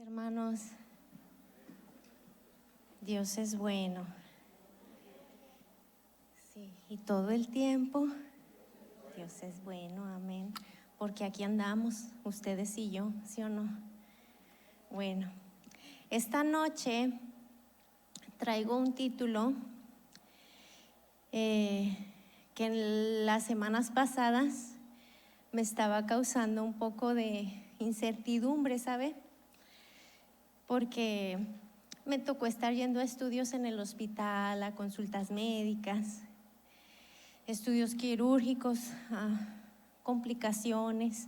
Hermanos, Dios es bueno. Sí, y todo el tiempo Dios es bueno, amén. Porque aquí andamos, ustedes y yo, ¿sí o no? Bueno, esta noche traigo un título que en las semanas pasadas me estaba causando un poco de incertidumbre, ¿sabe? Porque me tocó estar yendo a estudios en el hospital, a consultas médicas, estudios quirúrgicos, a complicaciones,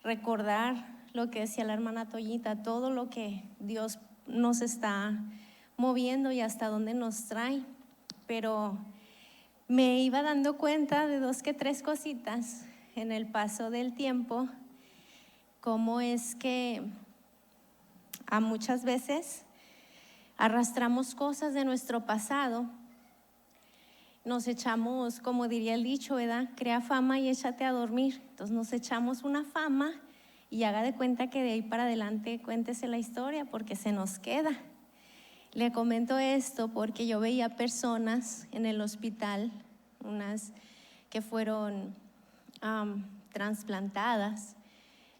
recordar lo que decía la hermana Toyita, todo lo que Dios nos está moviendo y hasta dónde nos trae. Pero me iba dando cuenta de dos que tres cositas en el paso del tiempo, cómo es que a muchas veces arrastramos cosas de nuestro pasado, nos echamos, como diría el dicho, ¿verdad? Crea fama y échate a dormir. Entonces nos echamos una fama y haga de cuenta que de ahí para adelante cuéntese la historia porque se nos queda. Le comento esto porque yo veía personas en el hospital, unas que fueron trasplantadas,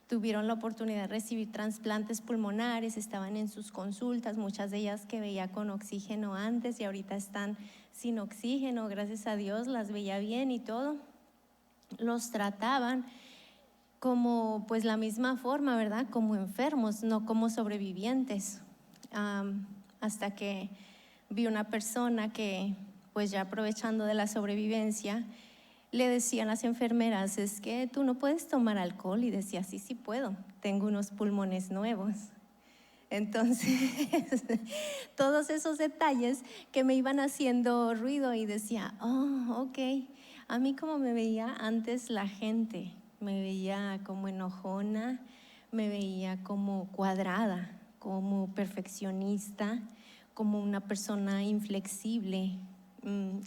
tuvieron la oportunidad de recibir trasplantes pulmonares, estaban en sus consultas, muchas de ellas que veía con oxígeno antes y ahorita están sin oxígeno, gracias a Dios las veía bien y todo. Los trataban como pues la misma forma, ¿verdad? Como enfermos, no como sobrevivientes. Hasta que vi una persona que pues ya aprovechando de la sobrevivencia, le decían las enfermeras, es que tú no puedes tomar alcohol, y decía, sí, sí puedo, tengo unos pulmones nuevos. Entonces, todos esos detalles que me iban haciendo ruido y decía, oh, ok, a mí como me veía antes la gente, me veía como enojona, me veía como cuadrada, como perfeccionista, como una persona inflexible,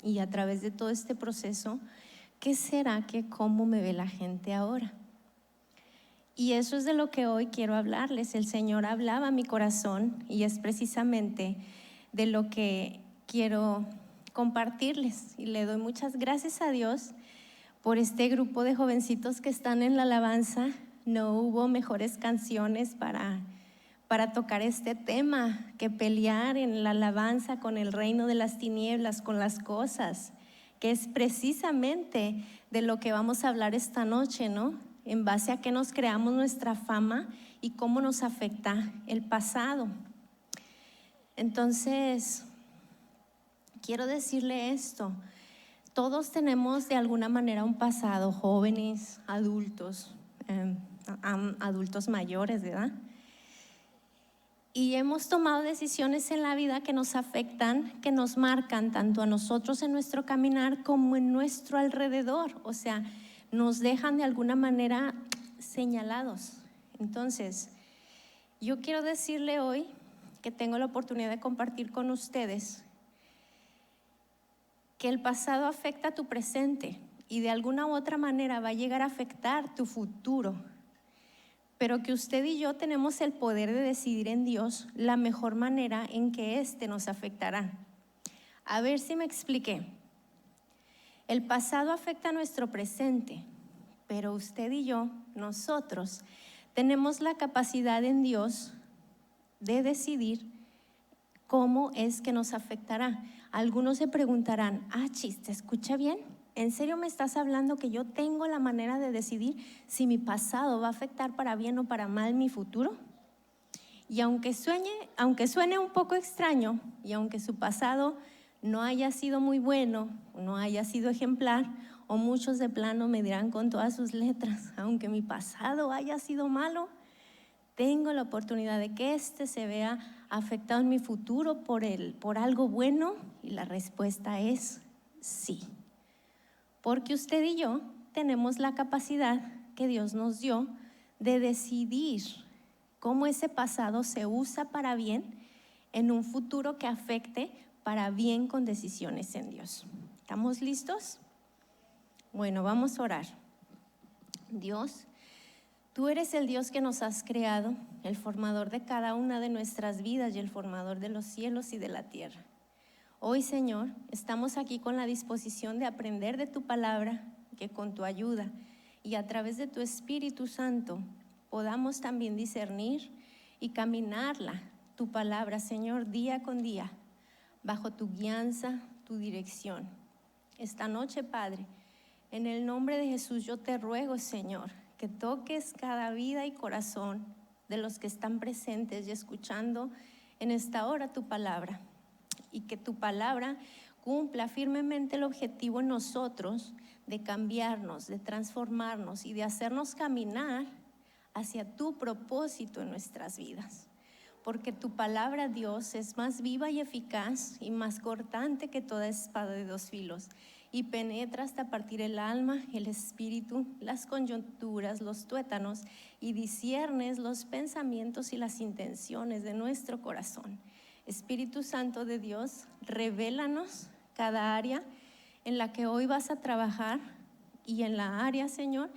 y a través de todo este proceso, ¿qué será que cómo me ve la gente ahora? Y eso es de lo que hoy quiero hablarles. El Señor hablaba a mi corazón y es precisamente de lo que quiero compartirles. Y le doy muchas gracias a Dios por este grupo de jovencitos que están en la alabanza. No hubo mejores canciones para tocar este tema que pelear en la alabanza con el reino de las tinieblas, con las cosas, que es precisamente de lo que vamos a hablar esta noche, ¿no? En base a qué nos creamos nuestra fama y cómo nos afecta el pasado. Entonces, quiero decirle esto, todos tenemos de alguna manera un pasado, jóvenes, adultos, adultos mayores, ¿verdad? Y hemos tomado decisiones en la vida que nos afectan, que nos marcan tanto a nosotros en nuestro caminar como en nuestro alrededor. O sea, nos dejan de alguna manera señalados. Entonces, yo quiero decirle hoy que tengo la oportunidad de compartir con ustedes que el pasado afecta a tu presente y de alguna u otra manera va a llegar a afectar tu futuro. Pero que usted y yo tenemos el poder de decidir en Dios la mejor manera en que éste nos afectará. A ver si me expliqué. El pasado afecta a nuestro presente, pero usted y yo, nosotros, tenemos la capacidad en Dios de decidir cómo es que nos afectará. Algunos se preguntarán, chis, ¿te escucha bien? ¿En serio me estás hablando que yo tengo la manera de decidir si mi pasado va a afectar para bien o para mal mi futuro? Y aunque suene un poco extraño, y aunque su pasado no haya sido muy bueno, no haya sido ejemplar, o muchos de plano me dirán con todas sus letras, aunque mi pasado haya sido malo, tengo la oportunidad de que este se vea afectado en mi futuro por algo bueno, y la respuesta es sí. Porque usted y yo tenemos la capacidad que Dios nos dio de decidir cómo ese pasado se usa para bien en un futuro que afecte para bien con decisiones en Dios. ¿Estamos listos? Bueno, vamos a orar. Dios, Tú eres el Dios que nos has creado, el formador de cada una de nuestras vidas y el formador de los cielos y de la tierra. Hoy, Señor, estamos aquí con la disposición de aprender de tu palabra, que con tu ayuda y a través de tu Espíritu Santo podamos también discernir y caminarla, tu palabra, Señor, día con día, bajo tu guianza, tu dirección. Esta noche, Padre, en el nombre de Jesús yo te ruego, Señor, que toques cada vida y corazón de los que están presentes y escuchando en esta hora tu palabra, y que tu palabra cumpla firmemente el objetivo en nosotros de cambiarnos, de transformarnos y de hacernos caminar hacia tu propósito en nuestras vidas. Porque tu palabra, Dios, es más viva y eficaz y más cortante que toda espada de dos filos, y penetra hasta partir el alma, el espíritu, las coyunturas, los tuétanos, y disciernes los pensamientos y las intenciones de nuestro corazón. Espíritu Santo de Dios, revélanos cada área en la que hoy vas a trabajar y en la área, Señor,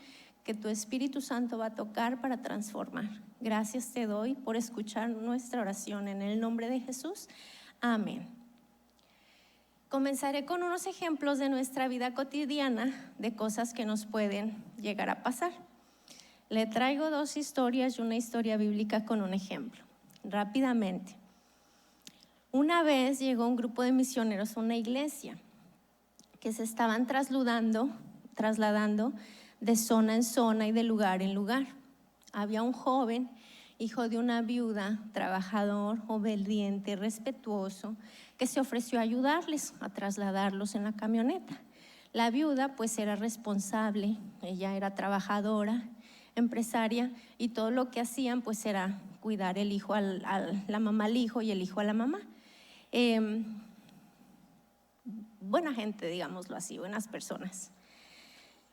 que tu Espíritu Santo va a tocar para transformar. Gracias te doy por escuchar nuestra oración en el nombre de Jesús. Amén. Comenzaré con unos ejemplos de nuestra vida cotidiana de cosas que nos pueden llegar a pasar. Le traigo dos historias y una historia bíblica con un ejemplo. Rápidamente. Una vez llegó un grupo de misioneros a una iglesia que se estaban trasladando de zona en zona y de lugar en lugar. Había un joven, hijo de una viuda, trabajador, obediente, respetuoso, que se ofreció a ayudarles a trasladarlos en la camioneta. La viuda pues era responsable, ella era trabajadora, empresaria, y todo lo que hacían pues era cuidar el hijo la mamá al hijo y el hijo a la mamá. Buena gente, digámoslo así, buenas personas.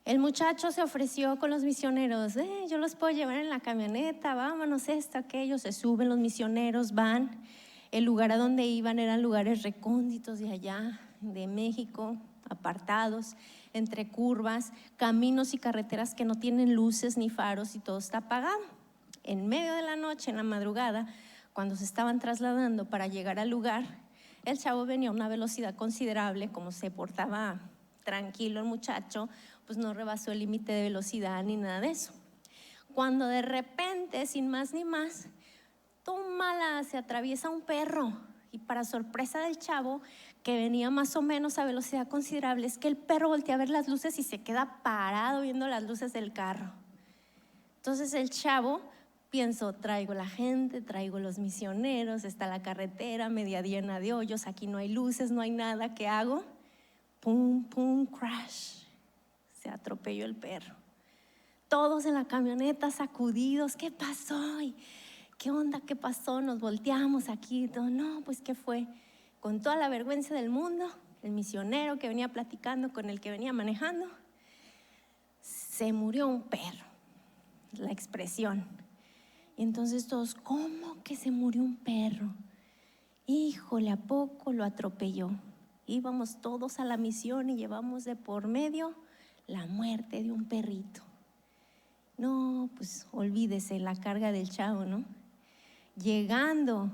El muchacho se ofreció con los misioneros, yo los puedo llevar en la camioneta, vámonos, esto, aquello. Se suben los misioneros, van. El lugar a donde iban eran lugares recónditos de allá, de México, apartados, entre curvas, caminos y carreteras que no tienen luces ni faros y todo está apagado. En medio de la noche, en la madrugada, cuando se estaban trasladando para llegar al lugar, el chavo venía a una velocidad considerable. Como se portaba tranquilo el muchacho, pues no rebasó el límite de velocidad ni nada de eso. Cuando de repente, sin más ni más, tómala, se atraviesa un perro, y para sorpresa del chavo, que venía más o menos a velocidad considerable, es que el perro voltea a ver las luces y se queda parado viendo las luces del carro. Entonces el chavo pienso, traigo la gente, traigo los misioneros, está la carretera media llena de hoyos, aquí no hay luces, no hay nada, ¿qué hago? Pum, pum, crash. Se atropelló el perro. Todos en la camioneta sacudidos, ¿qué pasó? ¿Qué onda? ¿Qué pasó? Nos volteamos aquí, todo. No, pues ¿qué fue? Con toda la vergüenza del mundo, el misionero que venía platicando con el que venía manejando, se murió un perro, la expresión. Y entonces todos, ¿cómo que se murió un perro? Híjole, ¿a poco lo atropelló? Íbamos todos a la misión y llevamos de por medio la muerte de un perrito. No, pues olvídese la carga del chavo, ¿no? Llegando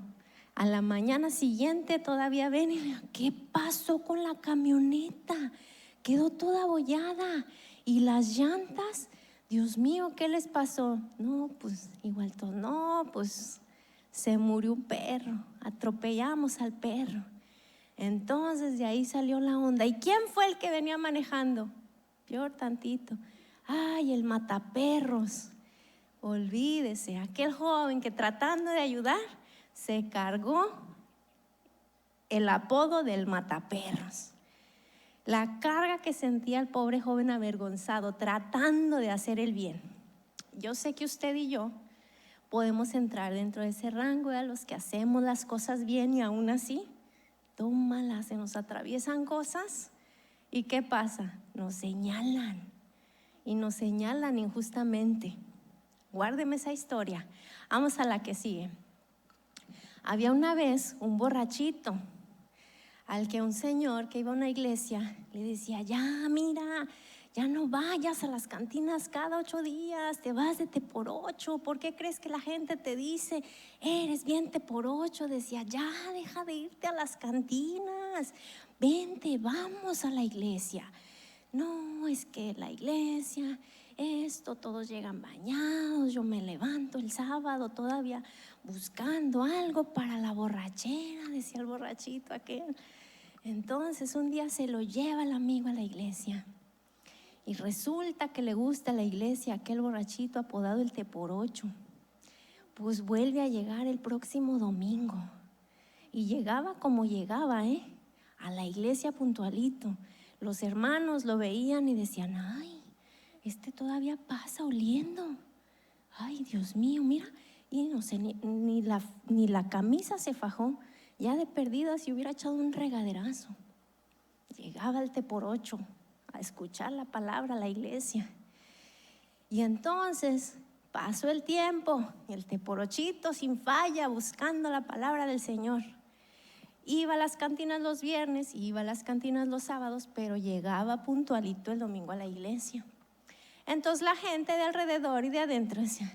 a la mañana siguiente todavía ven y ¿qué pasó con la camioneta? Quedó toda abollada. ¿Y las llantas? Dios mío, ¿qué les pasó? No, pues igual todo. No, pues se murió un perro, atropellamos al perro. Entonces de ahí salió la onda. ¿Y quién fue el que venía manejando? Peor tantito. Ay, el mataperros. Olvídese, aquel joven que tratando de ayudar se cargó el apodo del mataperros. La carga que sentía el pobre joven avergonzado tratando de hacer el bien. Yo sé que usted y yo podemos entrar dentro de ese rango de los que hacemos las cosas bien y aún así, tómala, se nos atraviesan cosas. ¿Y qué pasa? Nos señalan, y nos señalan injustamente. Guárdeme esa historia. Vamos a la que sigue. Había una vez un borrachito al que un señor que iba a una iglesia le decía, ya mira, ya no vayas a las cantinas cada 8 días, te vas de T por 8. ¿Por qué crees que la gente te dice, eres bien T por 8? Decía, ya deja de irte a las cantinas, vente, vamos a la iglesia. No, es que la iglesia, esto, todos llegan bañados, yo me levanto el sábado todavía buscando algo para la borrachera, decía el borrachito aquel. Entonces un día se lo lleva el amigo a la iglesia y resulta que le gusta la iglesia aquel borrachito apodado el T por 8. Pues vuelve a llegar el próximo domingo y llegaba como llegaba, a la iglesia puntualito. Los hermanos lo veían y decían, ay, este todavía pasa oliendo, ay, Dios mío, mira. Y no sé, ni la camisa se fajó, ya de perdida se hubiera echado un regaderazo. Llegaba el T por 8 a escuchar la palabra a la iglesia. Y entonces pasó el tiempo, el T por 8 sin falla buscando la palabra del Señor. Iba a las cantinas los viernes, iba a las cantinas los sábados, pero llegaba puntualito el domingo a la iglesia. Entonces la gente de alrededor y de adentro decían,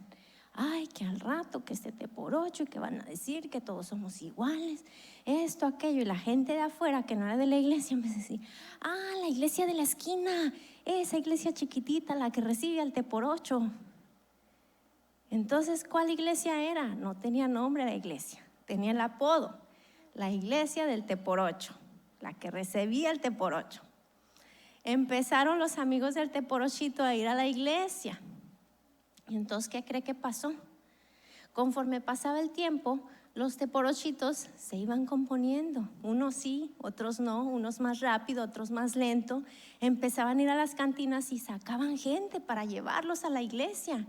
ay, que al rato que este T por 8 y que van a decir que todos somos iguales, esto, aquello. Y la gente de afuera que no era de la iglesia empezó a decir, la iglesia de la esquina, esa iglesia chiquitita, la que recibe al T por 8. Entonces, ¿cuál iglesia era? No tenía nombre la iglesia, tenía el apodo, la iglesia del T por 8, la que recibía el T por 8. Empezaron los amigos del T por 8 a ir a la iglesia. Y entonces, ¿qué cree que pasó? Conforme pasaba el tiempo, los T por 8 se iban componiendo. Unos sí, otros no, unos más rápido, otros más lento. Empezaban a ir a las cantinas y sacaban gente para llevarlos a la iglesia.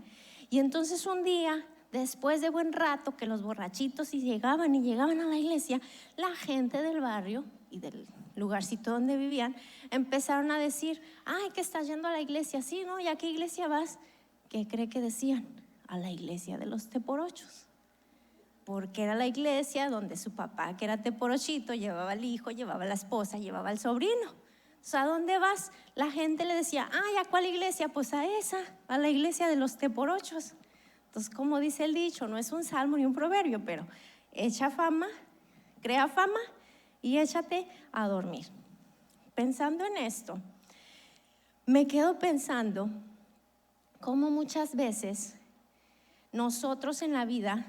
Y entonces un día, después de buen rato que los borrachitos llegaban a la iglesia, la gente del barrio y del lugarcito donde vivían empezaron a decir, ay, que estás yendo a la iglesia. Sí, ¿no? ¿Y a qué iglesia vas? ¿Qué cree que decían? A la iglesia de los T por 8, porque era la iglesia donde su papá, que era T por 8, llevaba al hijo, llevaba a la esposa, llevaba al sobrino. O sea, ¿a dónde vas? La gente le decía, ay, ¿a cuál iglesia? Pues a esa, a la iglesia de los T por 8. Entonces, como dice el dicho, no es un salmo ni un proverbio, pero echa fama, crea fama y échate a dormir. Pensando en esto, me quedo pensando cómo muchas veces nosotros en la vida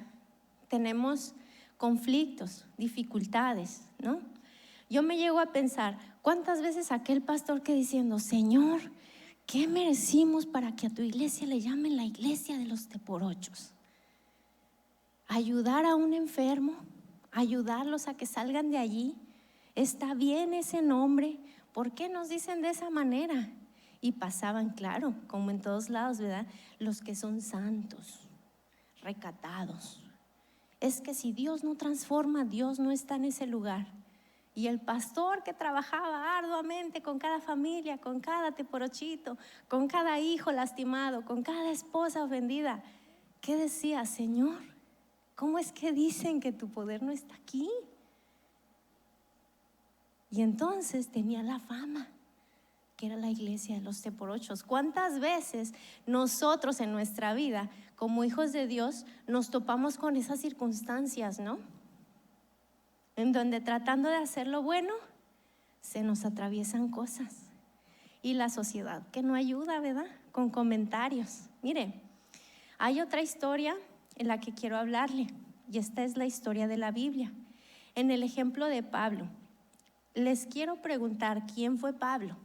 tenemos conflictos, dificultades, ¿no? Yo me llego a pensar, ¿cuántas veces aquel pastor que diciendo, Señor, ¿qué merecimos para que a tu iglesia le llamen la iglesia de los T por 8? Ayudar a un enfermo, ayudarlos a que salgan de allí. ¿Está bien ese nombre? ¿Por qué nos dicen de esa manera? Y pasaban, claro, como en todos lados, ¿verdad? Los que son santos, recatados. Es que si Dios no transforma, Dios no está en ese lugar. Y el pastor que trabajaba arduamente con cada familia, con cada T por 8, con cada hijo lastimado, con cada esposa ofendida, ¿qué decía? Señor, ¿cómo es que dicen que tu poder no está aquí? Y entonces tenía la fama, que era la iglesia de los T por 8. ¿Cuántas veces nosotros en nuestra vida, como hijos de Dios, nos topamos con esas circunstancias, ¿no? En donde tratando de hacer lo bueno, se nos atraviesan cosas. Y la sociedad que no ayuda, ¿verdad? Con comentarios. Mire, hay otra historia en la que quiero hablarle, y esta es la historia de la Biblia. En el ejemplo de Pablo, les quiero preguntar, ¿quién fue Pablo?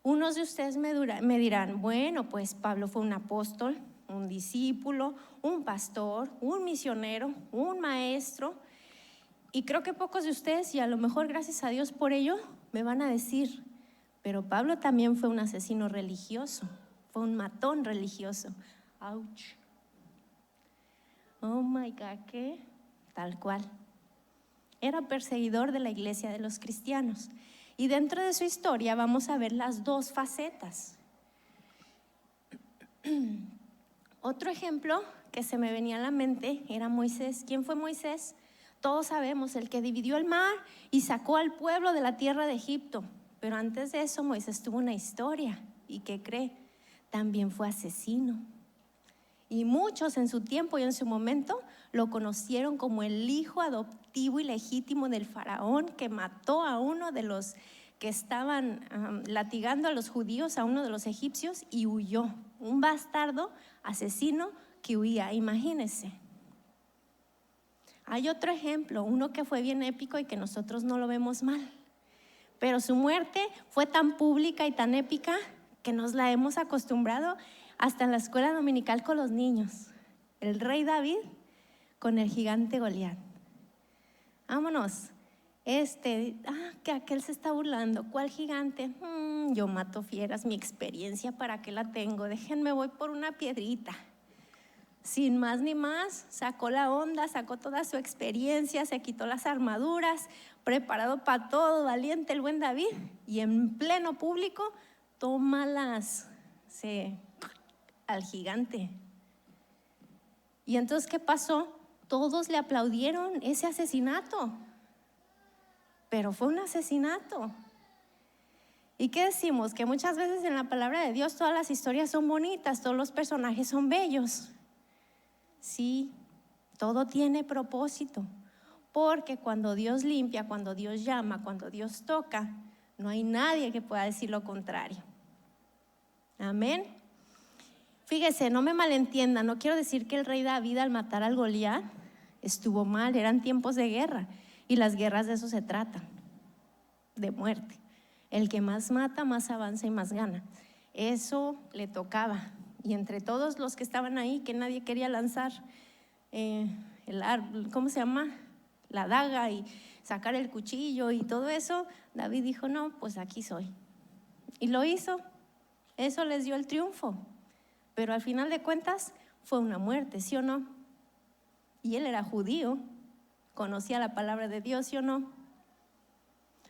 Unos de ustedes me dirán, bueno, pues Pablo fue un apóstol, un discípulo, un pastor, un misionero, un maestro. Y creo que pocos de ustedes, y a lo mejor gracias a Dios por ello, me van a decir, pero Pablo también fue un asesino religioso, fue un matón religioso. Ouch. Oh my God, ¿qué? Tal cual. Era perseguidor de la iglesia de los cristianos. Y dentro de su historia vamos a ver las dos facetas. Otro ejemplo que se me venía a la mente era Moisés. ¿Quién fue Moisés? Todos sabemos, el que dividió el mar y sacó al pueblo de la tierra de Egipto. Pero antes de eso Moisés tuvo una historia. ¿Y qué cree? También fue asesino. Y muchos en su tiempo y en su momento lo conocieron como el hijo adoptivo y legítimo del faraón, que mató a uno de los que estaban latigando a los judíos, a uno de los egipcios, y huyó. Un bastardo asesino que huía, imagínense. Hay otro ejemplo, uno que fue bien épico y que nosotros no lo vemos mal, pero su muerte fue tan pública y tan épica que nos la hemos acostumbrado hasta en la escuela dominical con los niños. El rey David con el gigante Goliat. Vámonos. Que aquel se está burlando. ¿Cuál gigante? Yo mato fieras, mi experiencia, ¿para qué la tengo? Déjenme, voy por una piedrita. Sin más ni más, sacó la onda, sacó toda su experiencia, se quitó las armaduras, preparado para todo, valiente el buen David, y en pleno público toma al gigante. Y entonces, ¿qué pasó? Todos le aplaudieron ese asesinato, pero fue un asesinato. ¿Y qué decimos? Que muchas veces en la palabra de Dios todas las historias son bonitas, todos los personajes son bellos. Sí, todo tiene propósito, porque cuando Dios limpia, cuando Dios llama, cuando Dios toca, no hay nadie que pueda decir lo contrario. Amén. Fíjese, no me malentienda, no quiero decir que el rey David al matar al Goliat estuvo mal, eran tiempos de guerra y las guerras de eso se tratan, de muerte. El que más mata, más avanza y más gana. Eso le tocaba. Y entre todos los que estaban ahí, que nadie quería lanzar ¿cómo se llama? La daga y sacar el cuchillo y todo eso, David dijo, no, pues aquí soy. Y lo hizo. Eso les dio el triunfo. Pero al final de cuentas fue una muerte, ¿sí o no? Y él era judío, conocía la palabra de Dios, ¿sí o no?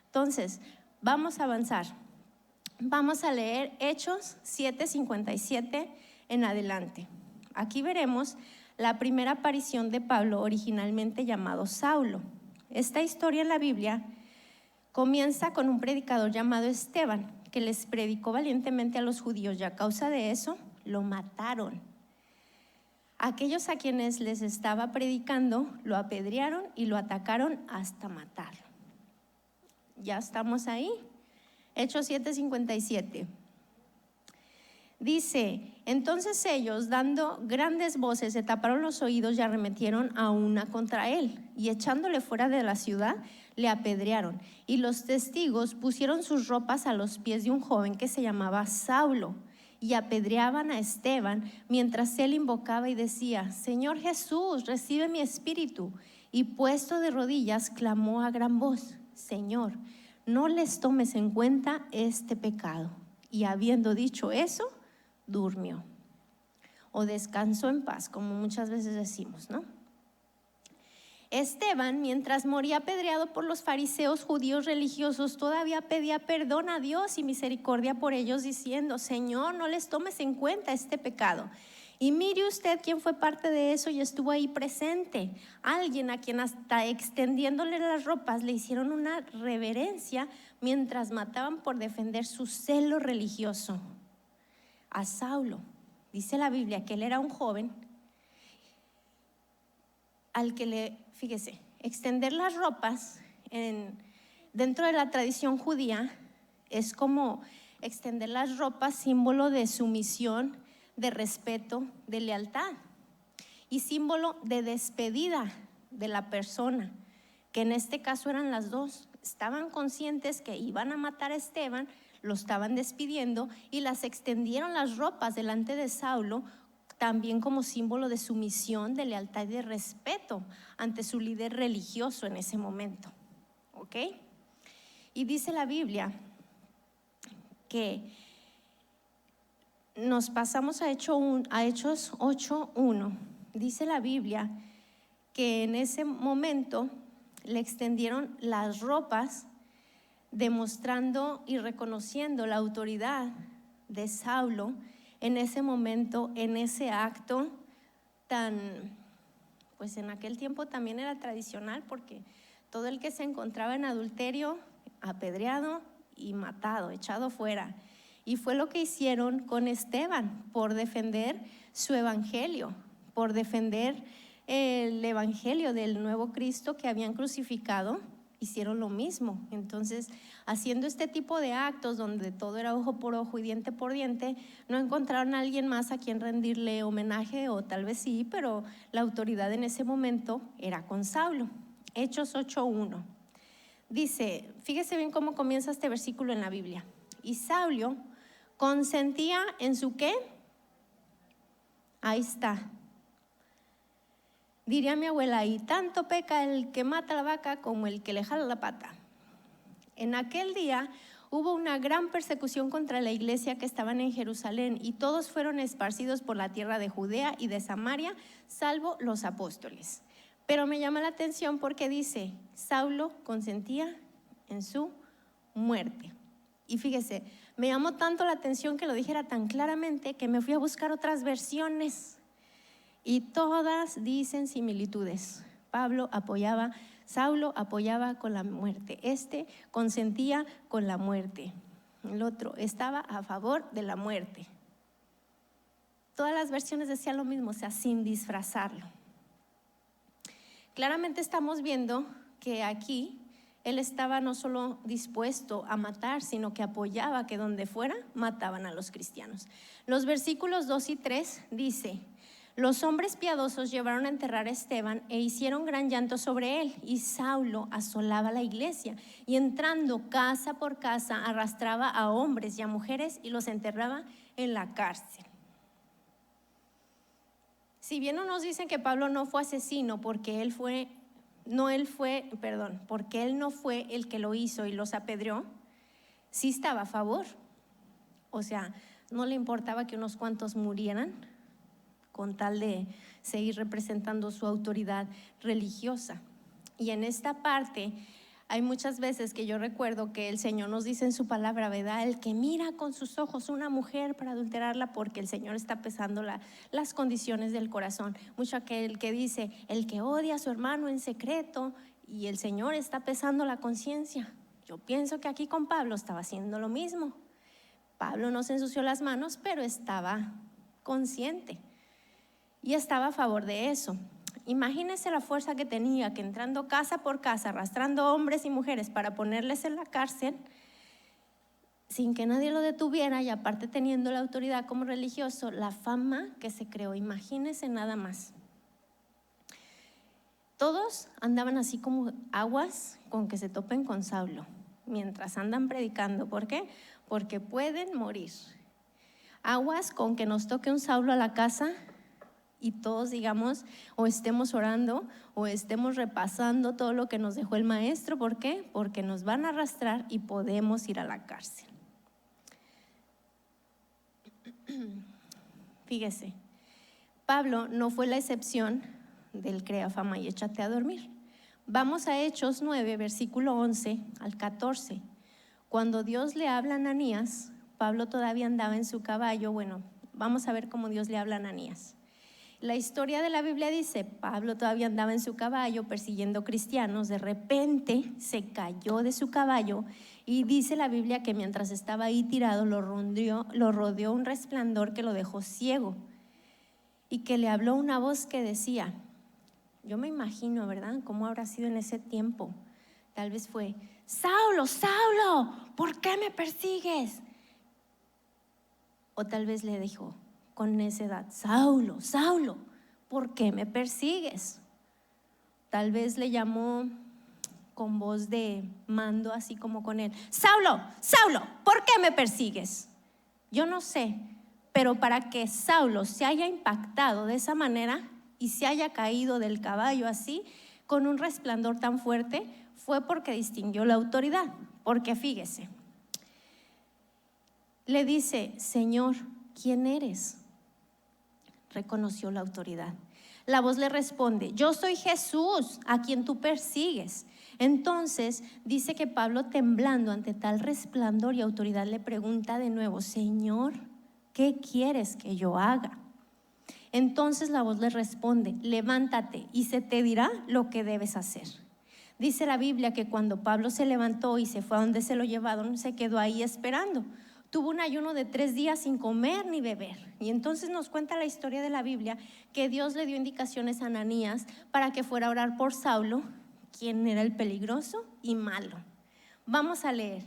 Entonces, vamos a avanzar. Vamos a leer Hechos 7:57 en adelante. Aquí veremos la primera aparición de Pablo, originalmente llamado Saulo. Esta historia en la Biblia comienza con un predicador llamado Esteban, que les predicó valientemente a los judíos, y a causa de eso lo mataron. Aquellos a quienes les estaba predicando lo apedrearon y lo atacaron hasta matarlo. Ya estamos ahí. Hechos 7:57. Dice, entonces ellos, dando grandes voces, se taparon los oídos y arremetieron a una contra él, y echándole fuera de la ciudad, le apedrearon. Y los testigos pusieron sus ropas a los pies de un joven que se llamaba Saulo, y apedreaban a Esteban, mientras él invocaba y decía, Señor Jesús, recibe mi espíritu. Y puesto de rodillas, clamó a gran voz, Señor, no les tomes en cuenta este pecado. Y habiendo dicho eso, durmió o descansó en paz, como muchas veces decimos, ¿no? Esteban, mientras moría apedreado por los fariseos judíos religiosos, todavía pedía perdón a Dios y misericordia por ellos, diciendo, Señor, no les tomes en cuenta este pecado. Y mire usted quién fue parte de eso y estuvo ahí presente. Alguien a quien hasta extendiéndole las ropas le hicieron una reverencia mientras mataban por defender su celo religioso. A Saulo, dice la Biblia que él era un joven al que fíjese, extender las ropas dentro de la tradición judía es como extender las ropas, símbolo de sumisión, de respeto, de lealtad y símbolo de despedida de la persona, que en este caso eran las dos. Estaban conscientes que iban a matar a Esteban, lo estaban despidiendo y las extendieron las ropas delante de Saulo, también como símbolo de sumisión, de lealtad y de respeto ante su líder religioso en ese momento. ¿Ok? Y dice la Biblia que nos pasamos a Hechos 8:1. Dice la Biblia que en ese momento le extendieron las ropas, demostrando y reconociendo la autoridad de Saulo en ese momento, en ese acto tan, pues en aquel tiempo también era tradicional, porque todo el que se encontraba en adulterio, apedreado y matado, echado fuera. Y fue lo que hicieron con Esteban por defender su evangelio, por defender el evangelio del nuevo Cristo que habían crucificado. Hicieron lo mismo. Entonces, haciendo este tipo de actos donde todo era ojo por ojo y diente por diente, no encontraron a alguien más a quien rendirle homenaje, o tal vez sí, pero la autoridad en ese momento era con Saulo. Hechos 8:1 dice, fíjese bien cómo comienza este versículo en la Biblia. Y Saulo consentía en su ¿qué? Ahí está. Diría mi abuela, y tanto peca el que mata la vaca como el que le jala la pata. En aquel día hubo una gran persecución contra la iglesia que estaban en Jerusalén, y todos fueron esparcidos por la tierra de Judea y de Samaria, salvo los apóstoles. Pero me llama la atención porque dice, Saulo consentía en su muerte. Y fíjese, me llamó tanto la atención que lo dijera tan claramente que me fui a buscar otras versiones. Y todas dicen similitudes. Saulo apoyaba con la muerte. Este consentía con la muerte. El otro estaba a favor de la muerte. Todas las versiones decían lo mismo, o sea, sin disfrazarlo. Claramente estamos viendo que aquí él estaba no solo dispuesto a matar, sino que apoyaba que donde fuera mataban a los cristianos. Los versículos 2 y 3 dice: los hombres piadosos llevaron a enterrar a Esteban e hicieron gran llanto sobre él, y Saulo asolaba la iglesia y entrando casa por casa arrastraba a hombres y a mujeres y los enterraba en la cárcel. Si bien no nos dicen que Pablo no fue asesino porque él no fue el que lo hizo y los apedreó, sí estaba a favor. O sea, no le importaba que unos cuantos murieran con tal de seguir representando su autoridad religiosa. Y en esta parte hay muchas veces que yo recuerdo que el Señor nos dice en su palabra, ¿verdad? El que mira con sus ojos una mujer para adulterarla, porque el Señor está pesando las condiciones del corazón. Mucho aquel que dice, el que odia a su hermano en secreto, y el Señor está pesando la conciencia. Yo pienso que aquí con Pablo estaba haciendo lo mismo. Pablo no se ensució las manos, pero estaba consciente y estaba a favor de eso. Imagínense la fuerza que tenía, que entrando casa por casa, arrastrando hombres y mujeres para ponerles en la cárcel, sin que nadie lo detuviera, y aparte teniendo la autoridad como religioso, la fama que se creó. Imagínense nada más. Todos andaban así como aguas con que se topen con Saulo mientras andan predicando. ¿Por qué? Porque pueden morir. Aguas con que nos toque un Saulo a la casa y todos digamos, o estemos orando o estemos repasando todo lo que nos dejó el maestro. ¿Por qué? Porque nos van a arrastrar y podemos ir a la cárcel. Fíjese, Pablo no fue la excepción del crea fama y échate a dormir. Vamos a Hechos 9, versículo 11 al 14. Cuando Dios le habla a Ananías, Pablo todavía andaba en su caballo. Bueno, vamos a ver cómo Dios le habla a Ananías. La historia de la Biblia dice, Pablo todavía andaba en su caballo persiguiendo cristianos. De repente se cayó de su caballo y dice la Biblia que mientras estaba ahí tirado lo rodeó un resplandor que lo dejó ciego, y que le habló una voz que decía, yo me imagino, ¿verdad?, cómo habrá sido en ese tiempo. Tal vez fue, Saulo, Saulo, ¿por qué me persigues? O tal vez le dijo con necedad, Saulo, Saulo, ¿por qué me persigues? Tal vez le llamó con voz de mando, así como con él, Saulo, Saulo, ¿por qué me persigues? Yo no sé, pero para que Saulo se haya impactado de esa manera y se haya caído del caballo así, con un resplandor tan fuerte, fue porque distinguió la autoridad. Porque fíjese, le dice, Señor, ¿quién eres? Reconoció la autoridad. La voz le responde, yo soy Jesús, a quien tú persigues. Entonces dice que Pablo, temblando ante tal resplandor y autoridad, le pregunta de nuevo, Señor, ¿qué quieres que yo haga? Entonces la voz le responde, levántate y se te dirá lo que debes hacer. Dice la Biblia que cuando Pablo se levantó y se fue a donde se lo llevaron, se quedó ahí esperando. Tuvo un ayuno de 3 días sin comer ni beber. Y entonces nos cuenta la historia de la Biblia que Dios le dio indicaciones a Ananías para que fuera a orar por Saulo, quien era el peligroso y malo. Vamos a leer.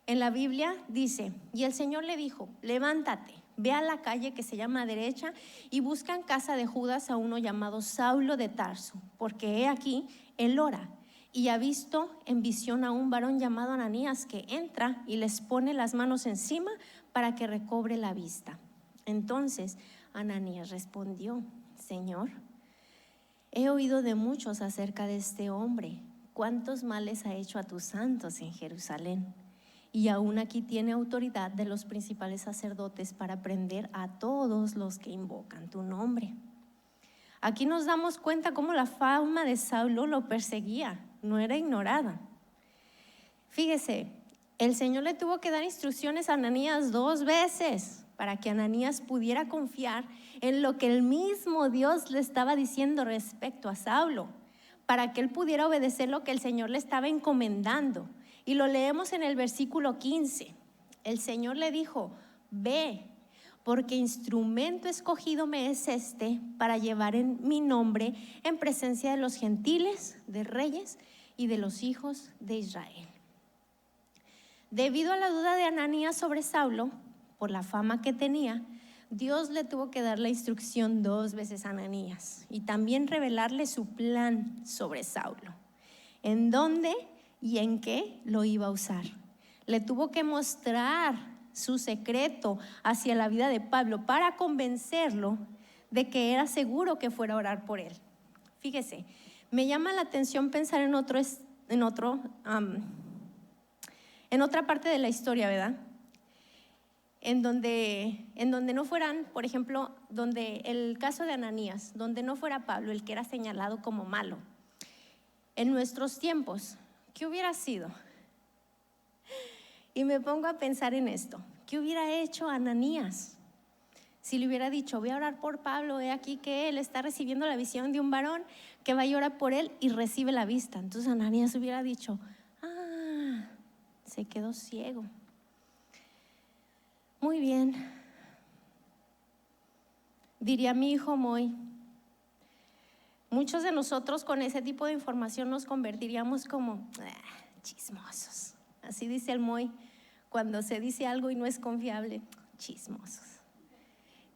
En la Biblia dice: y el Señor le dijo: levántate, ve a la calle que se llama Derecha y busca en casa de Judas a uno llamado Saulo de Tarso, porque he aquí, él ora y ha visto en visión a un varón llamado Ananías que entra y les pone las manos encima para que recobre la vista. Entonces Ananías respondió: Señor, he oído de muchos acerca de este hombre, cuántos males ha hecho a tus santos en Jerusalén. Y aún aquí tiene autoridad de los principales sacerdotes para prender a todos los que invocan tu nombre. Aquí nos damos cuenta cómo la fama de Saulo lo perseguía, no era ignorada. Fíjese, el Señor le tuvo que dar instrucciones a Ananías 2 veces para que Ananías pudiera confiar en lo que el mismo Dios le estaba diciendo respecto a Saulo, para que él pudiera obedecer lo que el Señor le estaba encomendando. Y lo leemos en el versículo 15. El Señor le dijo: ve, porque instrumento escogido me es este para llevar en mi nombre en presencia de los gentiles, de reyes y de los hijos de Israel. Debido a la duda de Ananías sobre Saulo, por la fama que tenía, Dios le tuvo que dar la instrucción 2 veces a Ananías y también revelarle su plan sobre Saulo, en dónde y en qué lo iba a usar. Le tuvo que mostrar su secreto hacia la vida de Pablo para convencerlo de que era seguro que fuera a orar por él. Fíjese, me llama la atención pensar en otra parte de la historia, ¿verdad? En donde no fueran, por ejemplo, donde el caso de Ananías, donde no fuera Pablo el que era señalado como malo. En nuestros tiempos, ¿qué hubiera sido? Y me pongo a pensar en esto. ¿Qué hubiera hecho Ananías? Si le hubiera dicho: voy a orar por Pablo, he aquí que él está recibiendo la visión de un varón que va a orar por él y recibe la vista. Entonces Ananías hubiera dicho: se quedó ciego. Muy bien. Diría mi hijo Moy: muchos de nosotros con ese tipo de información nos convertiríamos como chismosos. Así dice el Moy cuando se dice algo y no es confiable: chismosos.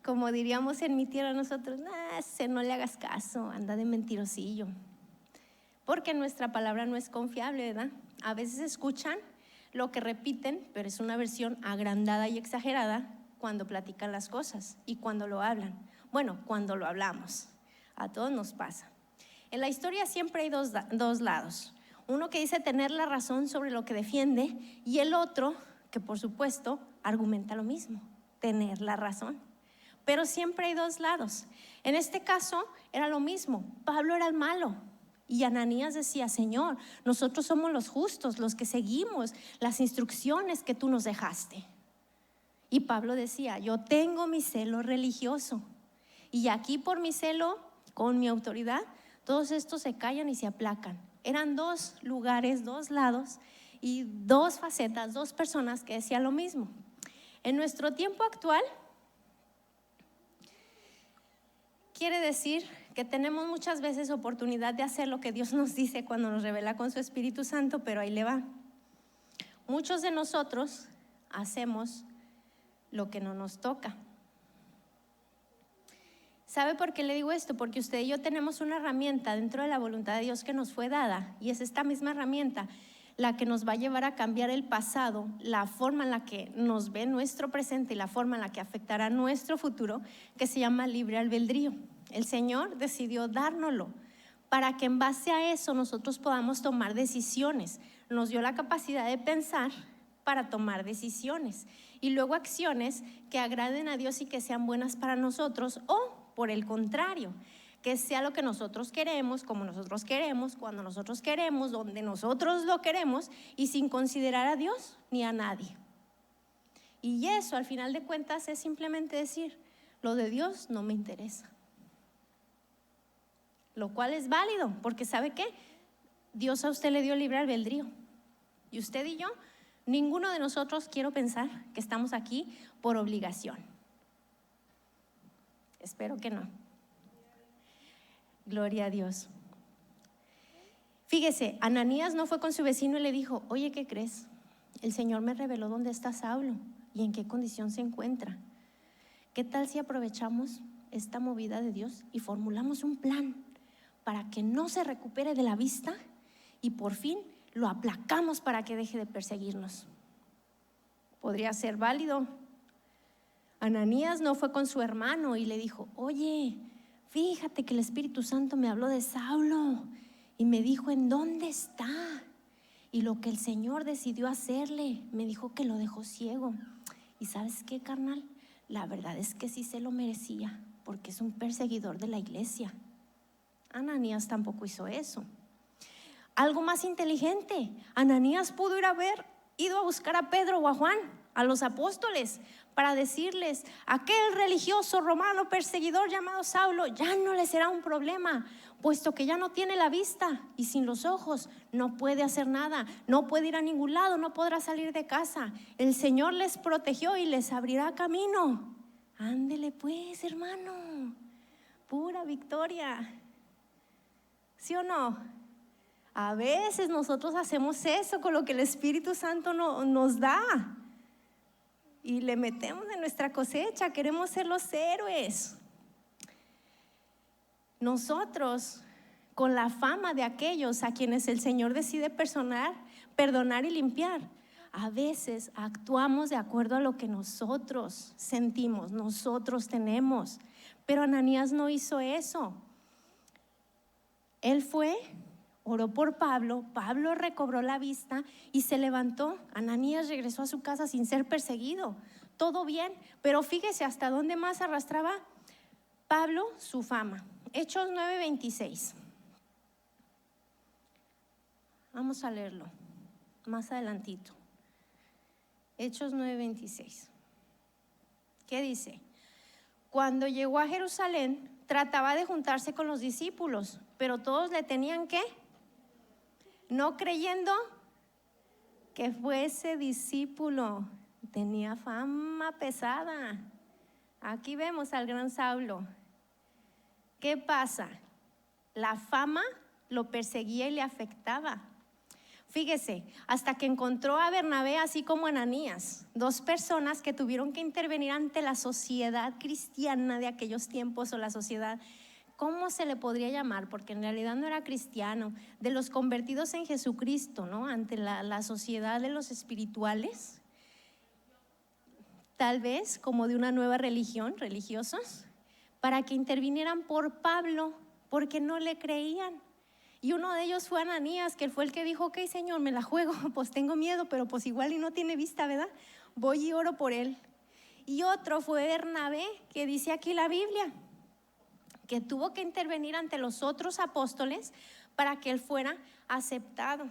Como diríamos en mi tierra nosotros: no le hagas caso, anda de mentirosillo. Porque nuestra palabra no es confiable, ¿verdad? A veces escuchan lo que repiten, pero es una versión agrandada y exagerada cuando platican las cosas y cuando lo hablan. Bueno, cuando lo hablamos, a todos nos pasa. En la historia siempre hay dos lados. Uno que dice tener la razón sobre lo que defiende y el otro que, por supuesto, argumenta lo mismo, tener la razón. Pero siempre hay 2 lados. En este caso era lo mismo. Pablo era el malo y Ananías decía: Señor, nosotros somos los justos, los que seguimos las instrucciones que tú nos dejaste. Y Pablo decía: yo tengo mi celo religioso y aquí por mi celo, con mi autoridad, todos estos se callan y se aplacan. Eran 2 lugares, 2 lados y 2 facetas, 2 personas que decían lo mismo. En nuestro tiempo actual, quiere decir que tenemos muchas veces oportunidad de hacer lo que Dios nos dice cuando nos revela con su Espíritu Santo, pero ahí le va. Muchos de nosotros hacemos lo que no nos toca. ¿Sabe por qué le digo esto? Porque usted y yo tenemos una herramienta dentro de la voluntad de Dios que nos fue dada, y es esta misma herramienta la que nos va a llevar a cambiar el pasado, la forma en la que nos ve nuestro presente y la forma en la que afectará nuestro futuro, que se llama libre albedrío. El Señor decidió dárnoslo para que en base a eso nosotros podamos tomar decisiones. Nos dio la capacidad de pensar para tomar decisiones y luego acciones que agraden a Dios y que sean buenas para nosotros, o por el contrario, que sea lo que nosotros queremos, como nosotros queremos, cuando nosotros queremos, donde nosotros lo queremos y sin considerar a Dios ni a nadie. Y eso, al final de cuentas, es simplemente decir: lo de Dios no me interesa. Lo cual es válido, porque ¿sabe qué? Dios a usted le dio libre albedrío. Y usted y yo, ninguno de nosotros quiero pensar que estamos aquí por obligación. Espero que no. Gloria a Dios. Fíjese, Ananías no fue con su vecino y le dijo: oye, ¿qué crees? El Señor me reveló dónde está Saulo y en qué condición se encuentra. ¿Qué tal si aprovechamos esta movida de Dios y formulamos un plan para que no se recupere de la vista y por fin lo aplacamos para que deje de perseguirnos? Podría ser válido. Ananías no fue con su hermano y le dijo: oye, fíjate que el Espíritu Santo me habló de Saulo y me dijo en dónde está y lo que el Señor decidió hacerle. Me dijo que lo dejó ciego. ¿Y sabes qué, carnal? La verdad es que sí se lo merecía, porque es un perseguidor de la iglesia. Ananías tampoco hizo eso. Algo más inteligente, Ananías pudo ido a buscar a Pedro o a Juan, a los apóstoles, para decirles: aquel religioso romano perseguidor llamado Saulo ya no le será un problema, puesto que ya no tiene la vista y sin los ojos no puede hacer nada, no puede ir a ningún lado, no podrá salir de casa. El Señor les protegió y les abrirá camino. Ándele pues, hermano, pura victoria. ¿Sí o no? A veces nosotros hacemos eso con lo que el Espíritu Santo nos da y le metemos en nuestra cosecha, queremos ser los héroes. Nosotros, con la fama de aquellos a quienes el Señor decide perdonar y limpiar, a veces actuamos de acuerdo a lo que nosotros sentimos, nosotros tenemos. Pero Ananías no hizo eso. Él fue, oró por Pablo, Pablo recobró la vista y se levantó. Ananías regresó a su casa sin ser perseguido. Todo bien, pero fíjese hasta dónde más arrastraba Pablo su fama. Hechos 9:26. Vamos a leerlo más adelantito. Hechos 9:26. ¿Qué dice? Cuando llegó a Jerusalén, trataba de juntarse con los discípulos, pero todos le tenían ¿qué? No creyendo que fuese discípulo. Tenía fama pesada. Aquí vemos al gran Saulo. ¿Qué pasa? La fama lo perseguía y le afectaba. Fíjese, hasta que encontró a Bernabé así como a Ananías, dos personas que tuvieron que intervenir ante la sociedad cristiana de aquellos tiempos, o la sociedad, ¿cómo se le podría llamar? Porque en realidad no era cristiano, de los convertidos en Jesucristo, ¿no? Ante la sociedad de los espirituales, tal vez como de una nueva religión, religiosos, para que intervinieran por Pablo, porque no le creían. Y uno de ellos fue Ananías, que fue el que dijo: ok, Señor, me la juego, pues tengo miedo, pero pues igual y no tiene vista, ¿verdad? Voy y oro por él. Y otro fue Bernabé, que dice aquí la Biblia, que tuvo que intervenir ante los otros apóstoles para que él fuera aceptado. O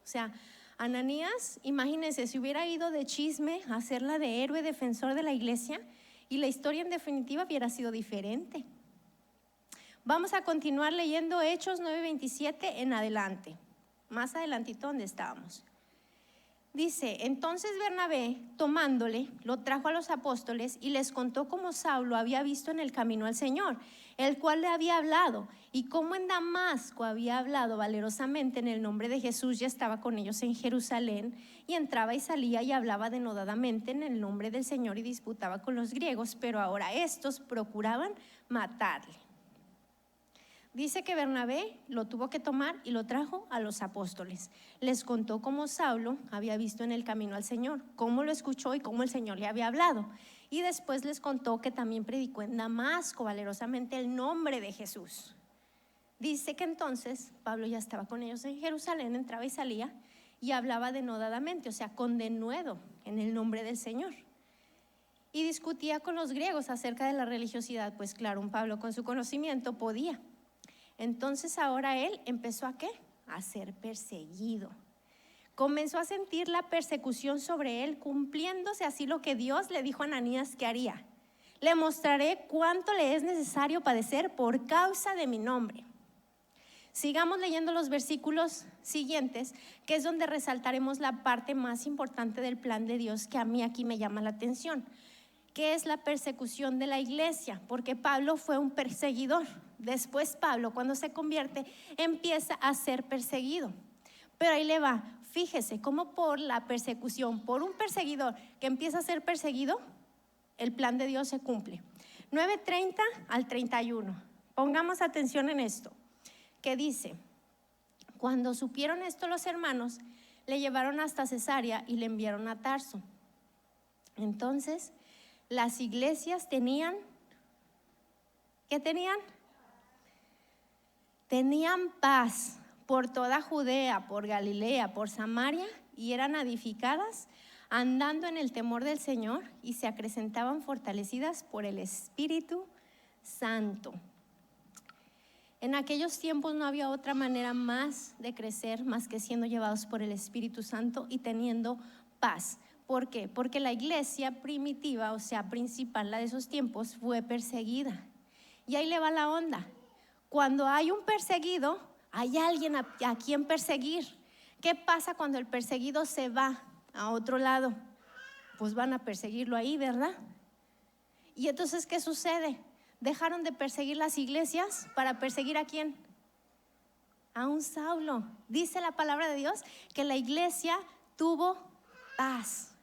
sea, Ananías, imagínense, si hubiera ido de chisme a hacerla de héroe defensor de la iglesia, y la historia en definitiva hubiera sido diferente. Vamos a continuar leyendo Hechos 9:27 en adelante, más adelantito donde estábamos. Dice: entonces Bernabé, tomándole, lo trajo a los apóstoles y les contó cómo Saulo había visto en el camino al Señor, el cual le había hablado, y cómo en Damasco había hablado valerosamente en el nombre de Jesús. Ya estaba con ellos en Jerusalén y entraba y salía y hablaba denodadamente en el nombre del Señor y disputaba con los griegos, pero ahora estos procuraban matarle. Dice que Bernabé lo tuvo que tomar y lo trajo a los apóstoles. Les contó cómo Saulo había visto en el camino al Señor, cómo lo escuchó y cómo el Señor le había hablado. Y después les contó que también predicó en Damasco valerosamente el nombre de Jesús. Dice que entonces Pablo ya estaba con ellos en Jerusalén, entraba y salía y hablaba denodadamente, o sea, con denuedo en el nombre del Señor. Y discutía con los griegos acerca de la religiosidad, pues claro, un Pablo con su conocimiento podía. Entonces ahora él empezó ¿a qué? A ser perseguido. Comenzó a sentir la persecución sobre él, cumpliéndose así lo que Dios le dijo a Ananías que haría. Le mostraré cuánto le es necesario padecer por causa de mi nombre. Sigamos leyendo los versículos siguientes, que es donde resaltaremos la parte más importante del plan de Dios que a mí aquí me llama la atención, que es la persecución de la iglesia, porque Pablo fue un perseguidor. Después Pablo, cuando se convierte, empieza a ser perseguido. Pero ahí le va, fíjese cómo por la persecución, por un perseguidor que empieza a ser perseguido, el plan de Dios se cumple. 9:30 al 31. Pongamos atención en esto, que dice: cuando supieron esto los hermanos, le llevaron hasta Cesarea y le enviaron a Tarso. Entonces, las iglesias tenían, ¿qué tenían? Tenían paz por toda Judea, por Galilea, por Samaria, y eran edificadas andando en el temor del Señor, y se acrecentaban fortalecidas por el Espíritu Santo. En aquellos tiempos no había otra manera más de crecer más que siendo llevados por el Espíritu Santo y teniendo paz. ¿Por qué? Porque la iglesia primitiva, o sea, principal, la de esos tiempos, fue perseguida. Y ahí le va la onda. Cuando hay un perseguido, hay alguien a quien perseguir. ¿Qué pasa cuando el perseguido se va a otro lado? Pues van a perseguirlo ahí, ¿verdad? Y entonces, ¿qué sucede? Dejaron de perseguir las iglesias para perseguir ¿a quién? A un Saulo. Dice la palabra de Dios que la iglesia tuvo paz.